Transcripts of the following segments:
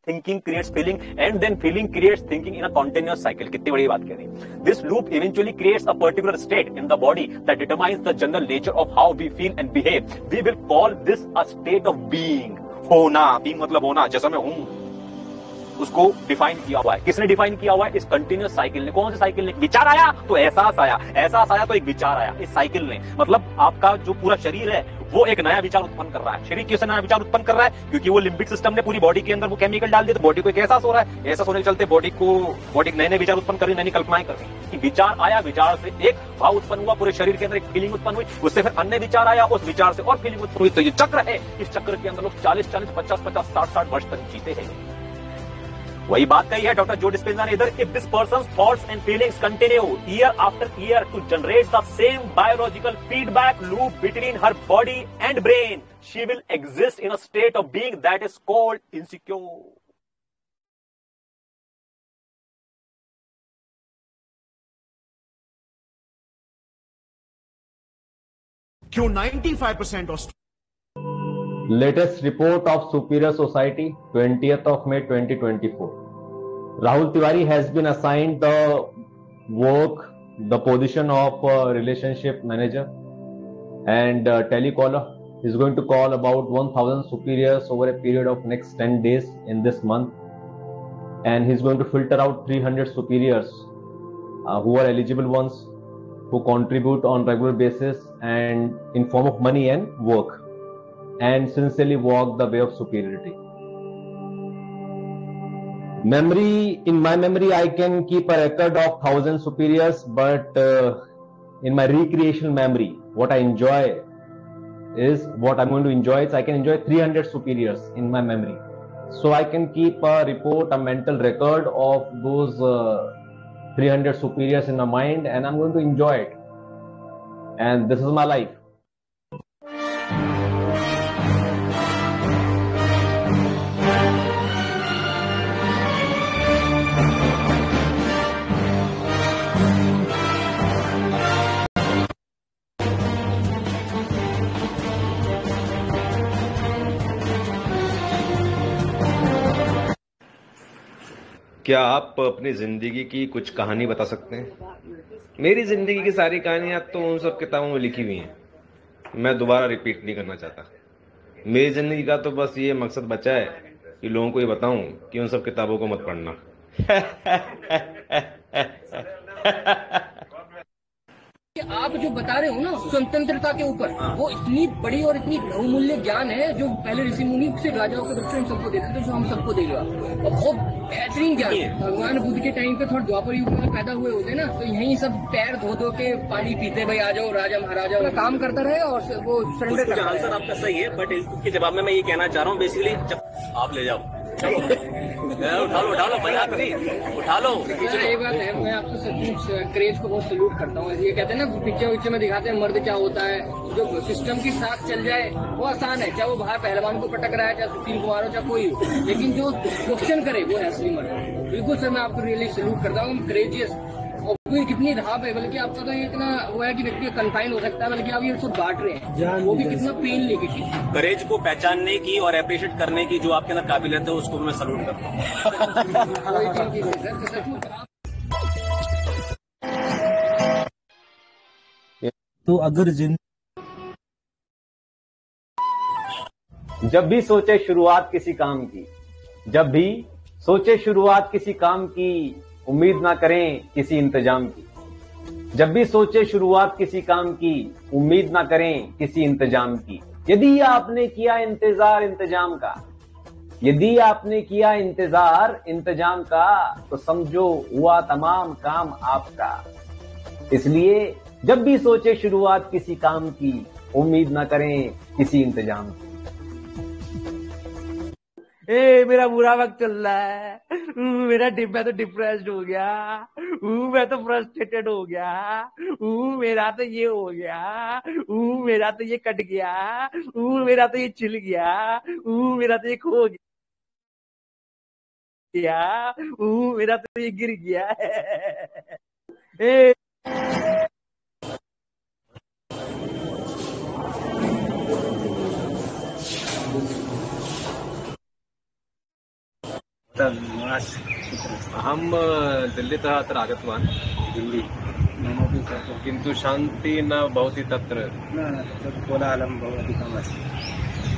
thinking creates feeling, and then feeling creates thinking in a continuous cycle. कितनी बड़ी बात कह रही है. This loop eventually creates a particular state in the body that determines the general nature of how we feel and behave. We will call this a state of being. होना, being मतलब होना, जैसा मैं हूं, उसको डिफाइन किया हुआ है. किसने डिफाइन किया हुआ है? इस कंटिन्यूस साइकिल ने. कौन से साइकिल ने? विचार आया तो एहसास आया, एहसास आया तो एक विचार आया. इस साइकिल ने, मतलब आपका जो पूरा शरीर है वो एक नया विचार उत्पन्न कर रहा है. शरीर क्यों नया विचार उत्पन्न कर रहा है? क्योंकि वो लिम्बिक सिस्टम ने पूरी बॉडी के अंदर वो केमिकल डाल दिया, तो बॉडी को एक एहसास हो रहा है. एहसास होने के चलते बॉडी नए नए विचार उत्पन्न कर रही है, नई कल्पनाएं कर रही है. कि विचार आया, विचार से एक भाव उत्पन्न हुआ, पूरे शरीर के अंदर एक फीलिंग उत्पन्न हुई, उससे फिर अन्य विचार आया, उस विचार से और फीलिंग उत्पन्न हुई. तो ये चक्र है. इस चक्र के अंदर लोग 40-40, 50-50, 60-60 वर्ष तक जीते हैं. वही बात कही है डॉक्टर जो डिस्पेंजा ने इधर. If this person's thoughts and feelings continue year after year to generate the same biological feedback loop between her body and brain, she will exist in a state of being that is called insecure. क्यों 95% Latest report of Superior Society, 20th of May 2024. Rahul Tiwari has been assigned the position of relationship manager and telecaller. He's going to call about 1000 superiors over a period of next 10 days in this month. And he's going to filter out 300 superiors who are eligible ones, who contribute on regular basis and in form of money and work, and sincerely walk the way of superiority. In my memory, I can keep a record of 1000 superiors, but in my recreational memory, what I enjoy is what I'm going to enjoy is I can enjoy 300 superiors in my memory. So I can keep a report, a mental record of those 300 superiors in my mind, and I'm going to enjoy it. And this is my life. क्या आप अपनी जिंदगी की कुछ कहानी बता सकते हैं? मेरी जिंदगी की सारी कहानियां तो उन सब किताबों में लिखी हुई हैं. मैं दोबारा रिपीट नहीं करना चाहता. मेरी जिंदगी का तो बस ये मकसद बचा है कि लोगों को ये बताऊं कि उन सब किताबों को मत पढ़ना. आप जो बता रहे हो ना स्वतंत्रता के ऊपर, वो इतनी बड़ी और इतनी बहुमूल्य ज्ञान है जो पहले ऋषि मुनि से राजाओं के बच्चों सबको देते थे, जो हम सबको देगा. और बहुत बेहतरीन ज्ञान है. भगवान बुद्ध के टाइम पे थोड़ा द्वापर युग में पैदा हुए होते ना, तो यही सब पैर धो धो के पानी पीते, भाई आ जाओ राजा महाराजा का काम करता रहे और वो सरेंडर करता. आंसर आपका सही है, बट इसके जवाब में मैं ये कहना चाह रहा हूँ बेसिकली, जब आप ले जाओ उठा लो मजाक नहीं, उठा लो. ये बात है, मैं आपको सचमुच क्रेज को बहुत सल्यूट करता हूँ. ये कहते हैं ना पिक्चर में दिखाते हैं मर्द क्या होता है, जो सिस्टम के साथ चल जाए वो आसान है. चाहे वो बाहर पहलवान को पटक रहा है, चाहे सुशील कुमार हो, चाहे कोई हो, लेकिन जो क्वेश्चन करे वो है असली मर्द. बिल्कुल सर, मैं आपको रियली सल्यूट करता हूँ. क्रेजियस और कोई कितनी धाप है, बल्कि आपका तो ये इतना वो है कि व्यक्ति कन्फाइन हो सकता है, बल्कि आप ये सब बांट रहे हैं, वो भी कितना पेन लेके की. करेज को पहचानने की और अप्रिशिएट करने की जो आपके अंदर काबिलियत है, उसको मैं सल्यूट करता हूँ. तो अगर जब भी सोचे शुरुआत किसी काम की, जब भी सोचे शुरुआत किसी काम की, उम्मीद ना करें किसी इंतजाम की. जब भी सोचे शुरुआत किसी काम की, उम्मीद ना करें किसी इंतजाम की. यदि आपने किया इंतजार इंतजाम का, यदि आपने किया इंतजार इंतजाम का, तो समझो हुआ तमाम काम आपका. इसलिए जब भी सोचे शुरुआत किसी काम की, उम्मीद ना करें किसी इंतजाम की. मेरा बुरा वक्त चल रहा है, मैं तो डिप्रेस्ड हो गया, मैं तो फ्रस्ट्रेटेड हो गया, मेरा तो ये हो गया, मेरा तो ये कट गया, मेरा तो ये छिल गया, मेरा तो ये खो गया, मेरा तो ये गिर गया है. अहं दिल्लीतः अत्र आगतवान् दिल्ली किन्तु शान्तिः न भवति तत्र कोलाहलं बहु अधिकमस्ति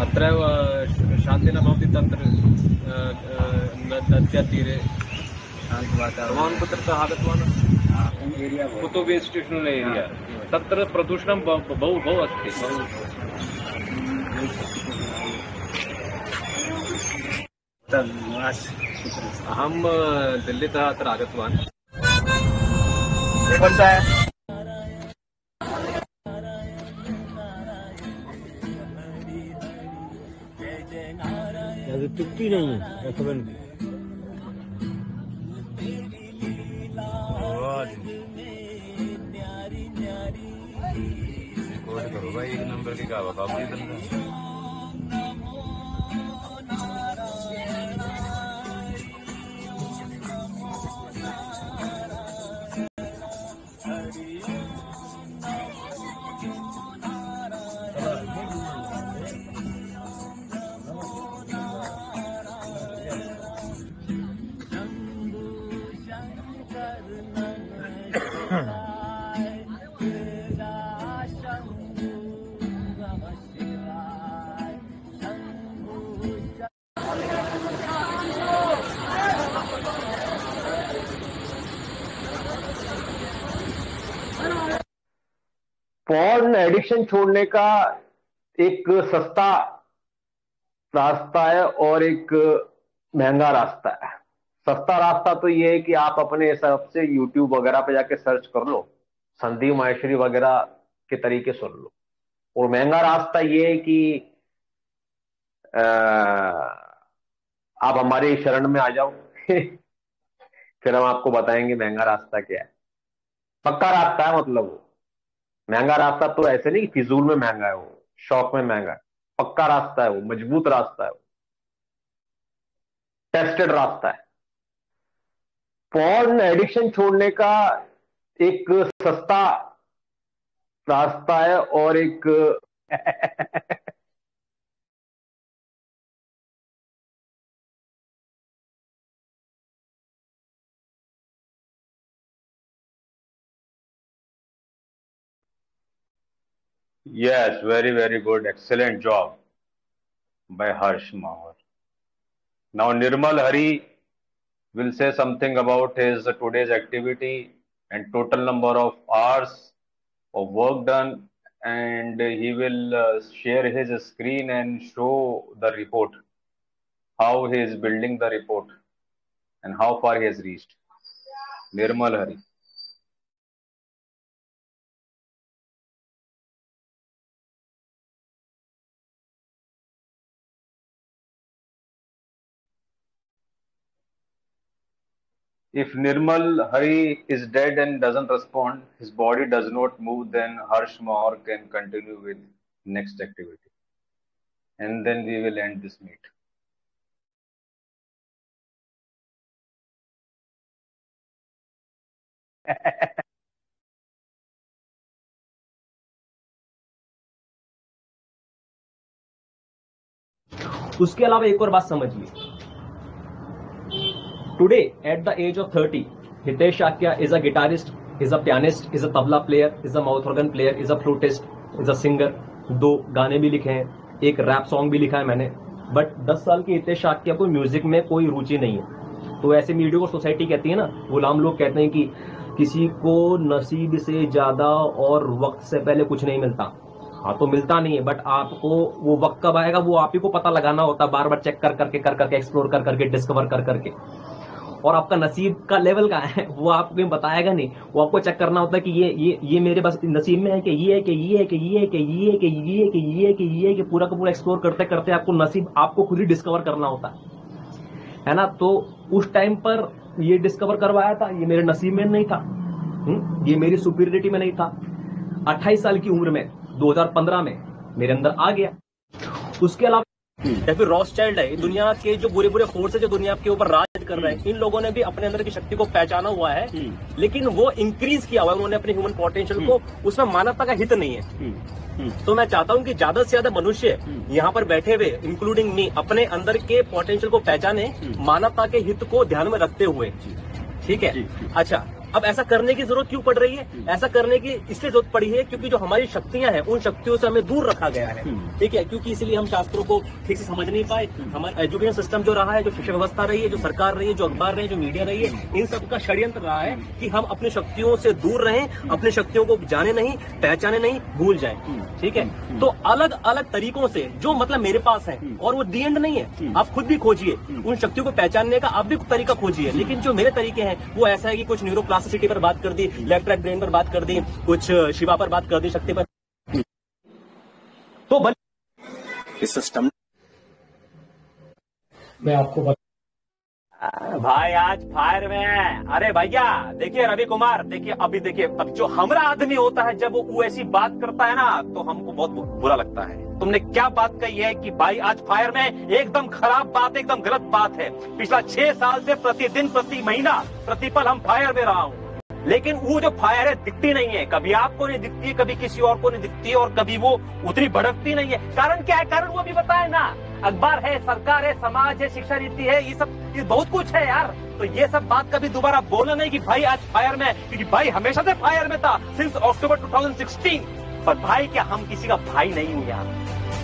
अत्रैव शान्तिः न भवति तत्र नद्यातीरे शान्तवातावरणं भवान् कुत्रतः आगतवान् एरिया कुतुब इन्स्टिट्यूशनल एरिया तत्र प्रदूषणं बहु अस्ति अहं दिल्लीतः अत्र आगतवान् टिकती नहीं है खबर नहीं करो भाई एक नंबर की क्या बताओ पॉर्न एडिक्शन छोड़ने का एक सस्ता रास्ता है और एक महंगा रास्ता है। सस्ता रास्ता तो ये है कि आप अपने हिसाब से यूट्यूब वगैरह पे जाके सर्च कर लो, संदीप माहेश्वरी वगैरह के तरीके सुन लो। और महंगा रास्ता ये है कि आप हमारे शरण में आ जाओ फिर हम आपको बताएंगे महंगा रास्ता क्या है। पक्का रास्ता है, मतलब वो महंगा रास्ता तो ऐसे नहीं कि फिजूल में महंगा है, वो शौक में महंगा है। पक्का रास्ता है, वो मजबूत रास्ता है, वो टेस्टेड रास्ता है। पॉर्न एडिक्शन छोड़ने का एक सस्ता रास्ता है और एक Yes, very, very good. Excellent job by Harsh Mahar. Now, Nirmal Hari will say something about his today's activity and total number of hours of work done, and he will share his screen and show the report, how he is building the report and how far he has reached. Nirmal Hari. If Nirmal Hari is dead and doesn't respond, his body does not move, then Harsh Mahar can continue with next activity. And then we will end this meet. उसके अलावा एक और बात समझिए, today at the age of 30 Hitesh Shakya is a guitarist, is a pianist, is a tabla player, is a mouth organ player, is a flutist, is a singer. 2 गाने भी लिखे हैं, एक रैप सॉन्ग भी लिखा है मैंने। बट 10 साल के हितेश शाक्या को म्यूजिक में कोई रुचि नहीं है। तो ऐसे मीडियो को सोसाइटी कहती है ना, गुलाम लोग कहते हैं कि किसी को नसीब से ज्यादा और वक्त से पहले कुछ नहीं मिलता। हाँ, तो मिलता नहीं है, बट आपको वो वक्त कब आएगा वो आप ही को पता लगाना होता है। बार बार चेक कर करके एक्सप्लोर कर करके डिस्कवर कर करके। और आपका नसीब का लेवल का है वो आपको बताएगा नहीं, वो आपको चेक करना होता है कि ये मेरे बस नसीब में है कि ये है कि ये है कि ये है कि ये है कि ये है कि ये है कि ये है कि पूरा का पूरा एक्सप्लोर करते करते आपको नसीब आपको खुद ही डिस्कवर करना होता है ना। तो उस टाइम पर ये डिस्कवर करवाया था, ये मेरे नसीब में नहीं था, ये मेरी सुपीरियरिटी में नहीं था। 28 साल की उम्र में 2015 में मेरे अंदर आ गया। उसके अलावा या फिर रॉथस्चाइल्ड है, दुनिया के जो बुरे बुरे फोर्स है जो दुनिया के ऊपर राज कर रहे हैं, इन लोगों ने भी अपने अंदर की शक्ति को पहचाना हुआ है, लेकिन वो इंक्रीज किया हुआ है उन्होंने अपने ह्यूमन पोटेंशियल को, उसमें मानवता का हित नहीं है। तो मैं चाहता हूं कि ज्यादा से ज्यादा मनुष्य यहाँ पर बैठे हुए इंक्लूडिंग मी अपने अंदर के पोटेंशियल को पहचाने, मानवता के हित को ध्यान में रखते हुए। ठीक है। अच्छा, अब ऐसा करने की जरूरत क्यों पड़ रही है? ऐसा करने की इसलिए जरूरत पड़ी है क्योंकि जो हमारी शक्तियां हैं उन शक्तियों से हमें दूर रखा गया है। ठीक है, क्योंकि इसलिए हम शास्त्रों को ठीक से समझ नहीं पाए। हमारा एजुकेशन सिस्टम जो रहा है, जो शिक्षा व्यवस्था रही है, जो सरकार रही है, जो अखबार रही है, जो मीडिया रही है, इन सब का षड्यंत्र रहा है कि हम अपनी शक्तियों से दूर रहें, अपनी शक्तियों को जाने नहीं, पहचाने नहीं, भूल जाए। ठीक है, तो अलग अलग तरीकों से जो मतलब मेरे पास है, और वो दी एंड नहीं है, आप खुद भी खोजिए उन शक्तियों को पहचानने का, आप भी तरीका खोजिए। लेकिन जो मेरे तरीके हैं वो ऐसा है कि कुछ न्यूरोप्लास्टिसिटी पर बात कर दी, लेफ्ट राइट ब्रेन पर बात कर दी, कुछ शिवा पर बात कर दी, शक्ति पर, तो इस सिस्टम मैं आपको भाई आज फायर में है। अरे भैया देखिए रवि कुमार, देखिए अभी देखिए, अब जो हमारा आदमी होता है जब वो ऐसी बात करता है ना तो हमको बहुत बुरा लगता है। तुमने क्या बात कही है कि भाई आज फायर में, एकदम खराब बात, एकदम गलत बात है। पिछला 6 साल से प्रतिदिन, प्रति महीना, प्रतिपल हम फायर में रहा हूं, लेकिन वो जो फायर है दिखती नहीं है। कभी आपको नहीं दिखती है, कभी किसी और को नहीं दिखती है, और कभी वो उतनी भड़कती नहीं है। कारण क्या है? कारण वो भी बताए ना, अखबार है, सरकार है, समाज है, शिक्षा नीति है, ये बहुत कुछ है यार। तो ये सब बात कभी दोबारा बोलना नहीं कि भाई आज फायर में, क्योंकि भाई हमेशा से फायर में था, सिंस अक्टूबर 2016। पर भाई क्या हम किसी का भाई नहीं हूं यार?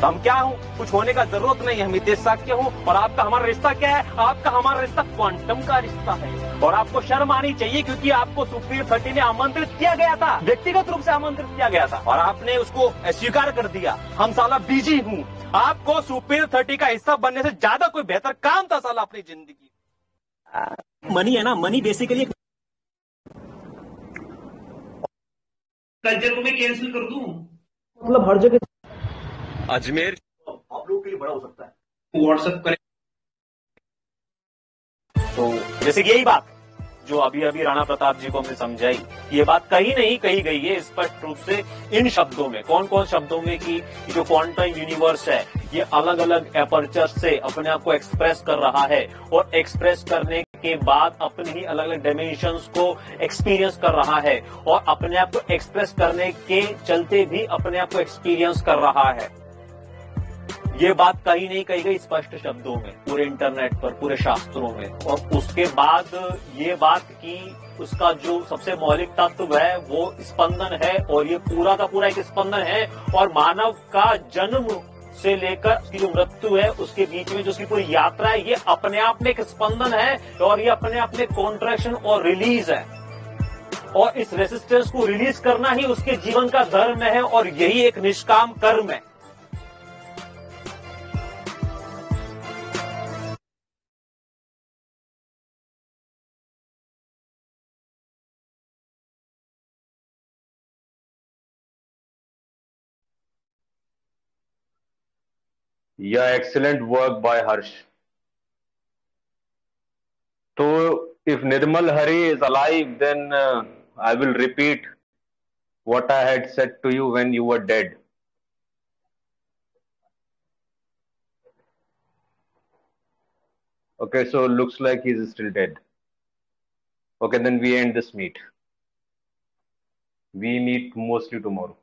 तो हम क्या हूँ? कुछ होने का जरूरत नहीं है। हम हितेश साक्य हूँ, और आपका हमारा रिश्ता क्या है? आपका हमारा रिश्ता क्वांटम का रिश्ता है। और आपको शर्म आनी चाहिए क्योंकि आपको सुप्रीम 30 ने आमंत्रित किया गया था, व्यक्तिगत रूप से आमंत्रित किया गया था, और आपने उसको स्वीकार कर दिया। हम साला बिजी हूँ, आपको सुप्रीम 30 का हिस्सा बनने से ज्यादा कोई बेहतर काम था साला अपनी जिंदगी। मनी है ना, मनी बेसिकली कल्चर को भी कैंसिल कर दूं, मतलब हर जगह अजमेर आप लोगों के लिए बड़ा हो सकता है। व्हाट्सएप करें। तो जैसे कि यही बात जो अभी अभी राणा प्रताप जी को हमने समझाई, ये बात कहीं नहीं कही गई है स्पष्ट रूप से इन शब्दों में। कौन कौन शब्दों में? कि जो क्वांटम यूनिवर्स है ये अलग अलग एपर्चर से अपने आप को एक्सप्रेस कर रहा है, और एक्सप्रेस करने के बाद अपने ही अलग अलग डायमेंशंस को एक्सपीरियंस कर रहा है, और अपने आप को एक्सप्रेस करने के चलते भी अपने आप को एक्सपीरियंस कर रहा है। ये बात कहीं नहीं कही गई स्पष्ट शब्दों में, पूरे इंटरनेट पर, पूरे शास्त्रों में। और उसके बाद ये बात की उसका जो सबसे मौलिक तत्व है वो स्पंदन है, और ये पूरा का पूरा एक स्पंदन है। और मानव का जन्म से लेकर उसकी जो मृत्यु है उसके बीच में जो उसकी पूरी यात्रा है, ये अपने आप में एक स्पंदन है, और ये अपने आप में कॉन्ट्रैक्शन और रिलीज है। और इस रेसिस्टेंस को रिलीज करना ही उसके जीवन का धर्म है, और यही एक निष्काम कर्म है। Yeah, excellent work by Harsh. So, if Nirmal Hari is alive, then I will repeat what I had said to you when you were dead. Okay, so looks like he's still dead. Okay, then we end this meet. We meet mostly tomorrow.